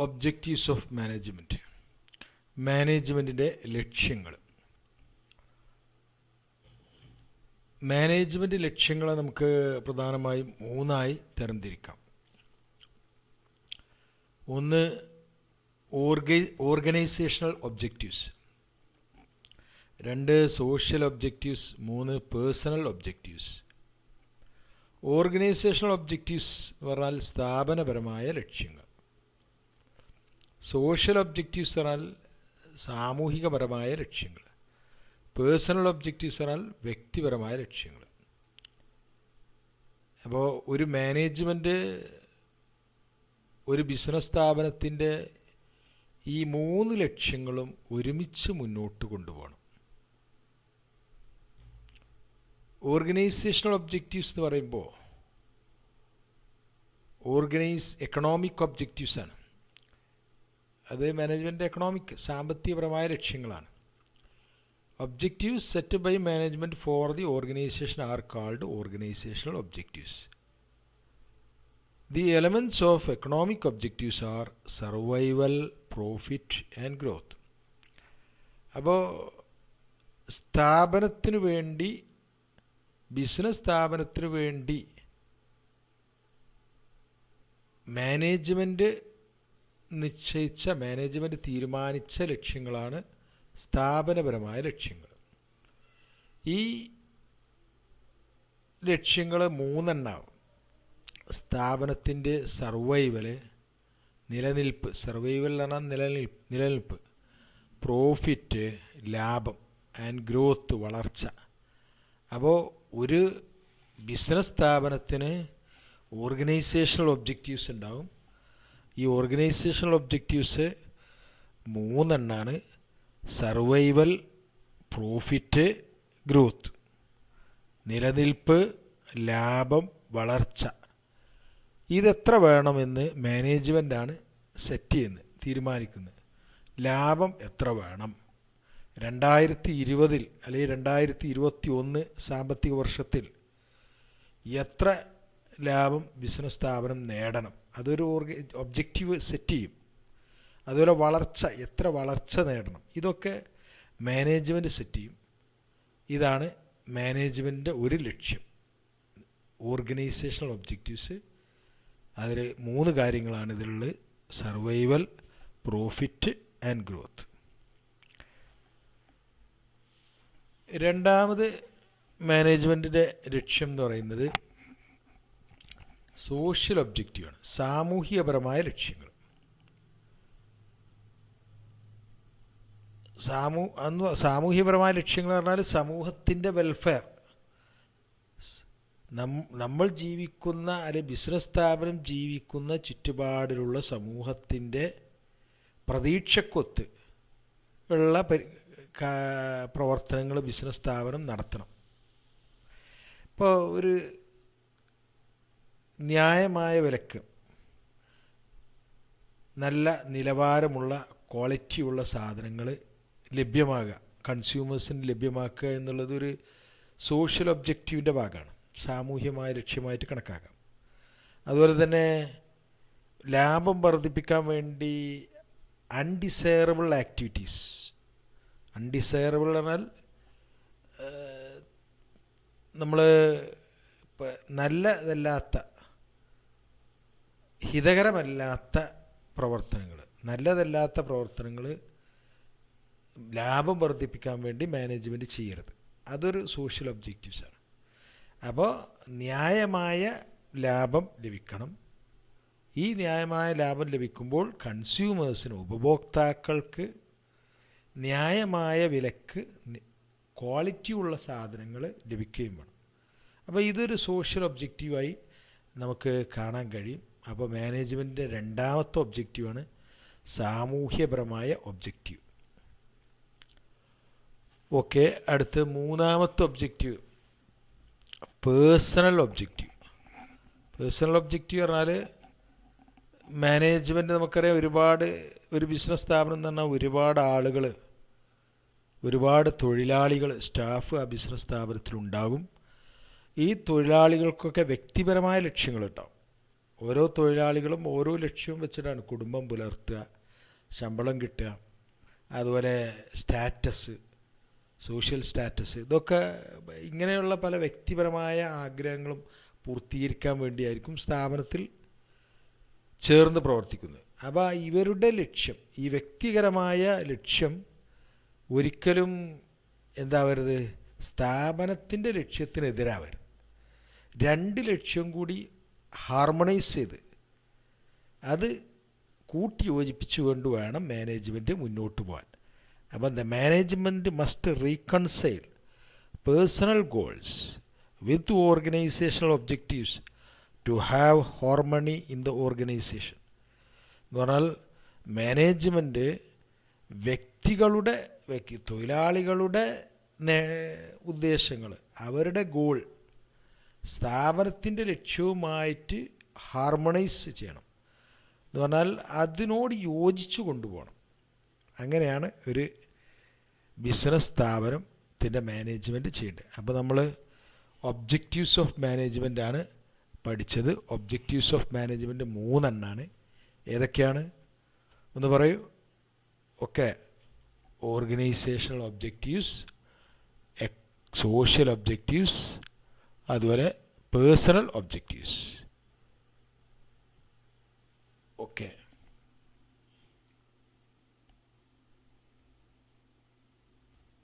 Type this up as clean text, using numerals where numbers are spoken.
Objectives of management. മാനേജ്മെൻറ്റിൻ്റെ ലക്ഷ്യങ്ങൾ. Management ലക്ഷ്യങ്ങളെ നമുക്ക് പ്രധാനമായും മൂന്നായി തരംതിരിക്കാം. ഒന്ന് ഓർഗനൈസേഷണൽ ഒബ്ജക്റ്റീവ്സ്, രണ്ട് സോഷ്യൽ ഒബ്ജക്റ്റീവ്സ്, മൂന്ന് പേഴ്സണൽ ഒബ്ജക്റ്റീവ്സ്. ഓർഗനൈസേഷണൽ ഒബ്ജക്റ്റീവ്സ് എന്ന് പറഞ്ഞാൽ സ്ഥാപനപരമായ ലക്ഷ്യങ്ങൾ. സോഷ്യൽ ഒബ്ജക്റ്റീവ്സ് പറഞ്ഞാൽ സാമൂഹികപരമായ ലക്ഷ്യങ്ങൾ. പേഴ്സണൽ ഒബ്ജക്റ്റീവ്സ് പറഞ്ഞാൽ വ്യക്തിപരമായ ലക്ഷ്യങ്ങൾ. അപ്പോൾ ഒരു മാനേജ്മെൻറ്റ് ഒരു ബിസിനസ് സ്ഥാപനത്തിൻ്റെ ഈ മൂന്ന് ലക്ഷ്യങ്ങളും ഒരുമിച്ച് മുന്നോട്ട് കൊണ്ടുപോകണം. ഓർഗനൈസേഷണൽ ഒബ്ജക്റ്റീവ്സ് എന്ന് പറയുമ്പോൾ എക്കണോമിക് ഒബ്ജക്റ്റീവ്സ് ആണ്. അത് മാനേജ്മെൻറ്റ് എക്കണോമിക് സാമ്പത്തികപരമായ ലക്ഷ്യങ്ങളാണ്. Objectives set by management for the organisation are called organisational objectives. The elements of economic objectives are survival, profit and growth. അപ്പോൾ സ്ഥാപനത്തിന് വേണ്ടി, ബിസിനസ് സ്ഥാപനത്തിന് വേണ്ടി മാനേജ്മെൻറ്റ് തീരുമാനിച്ച ലക്ഷ്യങ്ങളാണ് സ്ഥാപനപരമായ ലക്ഷ്യങ്ങൾ. ഈ ലക്ഷ്യങ്ങൾ മൂന്നെണ്ണാവും. സ്ഥാപനത്തിൻ്റെ നിലനിൽപ്പ്, സർവൈവൽ എന്ന് പറഞ്ഞാൽ നിലനിൽപ്പ്, പ്രോഫിറ്റ് ലാഭം, ആൻഡ് ഗ്രോത്ത് വളർച്ച. അപ്പോൾ ഒരു ബിസിനസ് സ്ഥാപനത്തിന് ഓർഗനൈസേഷണൽ ഒബ്ജക്റ്റീവ്സ് ഉണ്ടാവും. ഈ ഓർഗനൈസേഷണൽ ഒബ്ജക്റ്റീവ്സ് മൂന്നെണ്ണാണ്: സർവൈവൽ, പ്രോഫിറ്റ്, ഗ്രോത്ത്. നിലനിൽപ്പ്, ലാഭം, വളർച്ച. ഇതെത്ര വേണമെന്ന് മാനേജ്മെൻറ്റാണ് തീരുമാനിക്കുന്നത്. ലാഭം എത്ര വേണം, 2020 അല്ലെങ്കിൽ 2021 സാമ്പത്തിക വർഷത്തിൽ എത്ര ലാഭം ബിസിനസ് സ്ഥാപനം നേടണം, അതൊരു ഒബ്ജക്റ്റീവ് സെറ്റ് ചെയ്യും. അതുപോലെ എത്ര വളർച്ച നേടണം, ഇതൊക്കെ മാനേജ്മെൻറ്റ് സെറ്റ് ചെയ്യും. ഇതാണ് മാനേജ്മെൻറ്റിൻ്റെ ഒരു ലക്ഷ്യം. ഓർഗനൈസേഷണൽ ഒബ്ജക്റ്റീവ്സ്, അതിൽ മൂന്ന് കാര്യങ്ങളാണ് ഇതിലുള്ളത്: സർവൈവൽ, പ്രോഫിറ്റ് ആൻഡ് ഗ്രോത്ത്. രണ്ടാമത് മാനേജ്മെൻറ്റിൻ്റെ ലക്ഷ്യം എന്ന് പറയുന്നത് സോഷ്യൽ ഒബ്ജക്റ്റീവാണ്, സാമൂഹികപരമായ ലക്ഷ്യങ്ങൾ. സാമൂഹികപരമായ ലക്ഷ്യങ്ങൾ പറഞ്ഞാൽ സമൂഹത്തിൻ്റെ വെൽഫെയർ, നമ്മൾ ജീവിക്കുന്ന അല്ലെങ്കിൽ ബിസിനസ് സ്ഥാപനം ജീവിക്കുന്ന ചുറ്റുപാടിലുള്ള സമൂഹത്തിൻ്റെ പ്രതീക്ഷക്കൊത്ത് ഉള്ള പ്രവർത്തനങ്ങൾ ബിസിനസ് സ്ഥാപനം നടത്തണം. ഇപ്പോൾ ഒരു ന്യായമായ വിലക്ക് നല്ല നിലവാരമുള്ള ക്വാളിറ്റിയുള്ള സാധനങ്ങൾ ലഭ്യമാകുക, കൺസ്യൂമേഴ്സിന് ലഭ്യമാക്കുക എന്നുള്ളത് ഒരു സോഷ്യൽ ഒബ്ജക്റ്റീവിൻ്റെ ഭാഗമാണ്, സാമൂഹ്യമായ ലക്ഷ്യമായിട്ട് കണക്കാക്കാം. അതുപോലെ തന്നെ ലാഭം വർദ്ധിപ്പിക്കാൻ വേണ്ടി അൺഡിസൈറബിൾ ആക്ടിവിറ്റീസ്, അൺഡിസൈറബിൾ എന്നാൽ നമ്മൾ നല്ലതല്ലാത്ത, ഹിതകരമല്ലാത്ത പ്രവർത്തനങ്ങൾ ലാഭം വർദ്ധിപ്പിക്കാൻ വേണ്ടി മാനേജ്മെൻറ്റ് ചെയ്യരുത്. അതൊരു സോഷ്യൽ ഒബ്ജക്റ്റീവ്സാണ്. അപ്പോൾ ന്യായമായ ലാഭം ലഭിക്കണം. ഈ ന്യായമായ ലാഭം ലഭിക്കുമ്പോൾ കൺസ്യൂമേഴ്സിന്, ഉപഭോക്താക്കൾക്ക് ന്യായമായ വിലക്ക് ക്വാളിറ്റിയുള്ള സാധനങ്ങൾ ലഭിക്കുകയും വേണം. അപ്പോൾ ഇതൊരു സോഷ്യൽ ഒബ്ജക്റ്റീവായി നമുക്ക് കാണാൻ കഴിയും. അപ്പോൾ മാനേജ്മെൻറ്റിൻ്റെ രണ്ടാമത്തെ ഒബ്ജക്റ്റീവാണ് സാമൂഹ്യപരമായ ഒബ്ജക്റ്റീവ്. ഓക്കെ, അടുത്ത് മൂന്നാമത്തെ objective personal objective. Personal objective പറഞ്ഞാൽ മാനേജ്മെൻറ്റ്, നമുക്കറിയാം, ഒരു ബിസിനസ് സ്ഥാപനം എന്ന് പറഞ്ഞാൽ ഒരുപാട് ആളുകൾ, ഒരുപാട് തൊഴിലാളികൾ, സ്റ്റാഫ് ആ ബിസിനസ് സ്ഥാപനത്തിലുണ്ടാകും. ഈ തൊഴിലാളികൾക്കൊക്കെ വ്യക്തിപരമായ ലക്ഷ്യങ്ങളുണ്ടാവും. ഓരോ തൊഴിലാളികളും ഓരോ ലക്ഷ്യവും വെച്ചിട്ടാണ് കുടുംബം പുലർത്തുക, ശമ്പളം കിട്ടുക, അതുപോലെ സ്റ്റാറ്റസ്, സോഷ്യൽ സ്റ്റാറ്റസ്, ഇതൊക്കെ ഇങ്ങനെയുള്ള പല വ്യക്തിപരമായ ആഗ്രഹങ്ങളും പൂർത്തീകരിക്കാൻ വേണ്ടിയായിരിക്കും സ്ഥാപനത്തിൽ ചേർന്ന് പ്രവർത്തിക്കുന്നത്. അപ്പോൾ ഇവരുടെ ലക്ഷ്യം, ഈ വ്യക്തിപരമായ ലക്ഷ്യം ഒരിക്കലും എന്താവരുത്, സ്ഥാപനത്തിൻ്റെ ലക്ഷ്യത്തിനെതിരാവരുത്. രണ്ട് ലക്ഷ്യം കൂടി ഹാർമണൈസ് ചെയ്ത് അത് കൂട്ടി യോജിപ്പിച്ചുകൊണ്ട് വേണം മാനേജ്മെൻറ്റ് മുന്നോട്ട് പോകാൻ. അപ്പം the management must reconcile personal goals with organisational objectives to have harmony in the organisation. എന്ന് പറഞ്ഞാൽ മാനേജ്മെൻറ്റ് വ്യക്തികളുടെ തൊഴിലാളികളുടെ ഉദ്ദേശങ്ങൾ, അവരുടെ ഗോൾ സ്ഥാപനത്തിൻ്റെ ലക്ഷ്യവുമായിട്ട് ഹാർമണൈസ് ചെയ്യണം. എന്ന് പറഞ്ഞാൽ അതിനോട് യോജിച്ചു കൊണ്ടുപോകണം. അങ്ങനെയാണ് ഒരു ബിസിനസ് സ്ഥാപനത്തിൻ്റെ മാനേജ്മെൻറ്റ് ചെയ്യേണ്ടത്. അപ്പോൾ നമ്മൾ ഒബ്ജക്റ്റീവ്സ് ഓഫ് മാനേജ്മെൻ്റ് ആണ് പഠിച്ചത്. ഒബ്ജക്റ്റീവ്സ് ഓഫ് മാനേജ്മെൻറ്റ് 3 എണ്ണമാണ്. ഏതൊക്കെയാണ് ഒന്ന് പറയൂ? Okay, organisational objectives, social objectives, അതുപോലെ പേഴ്സണൽ ഒബ്ജക്റ്റീവ്സ്. ഓക്കെ.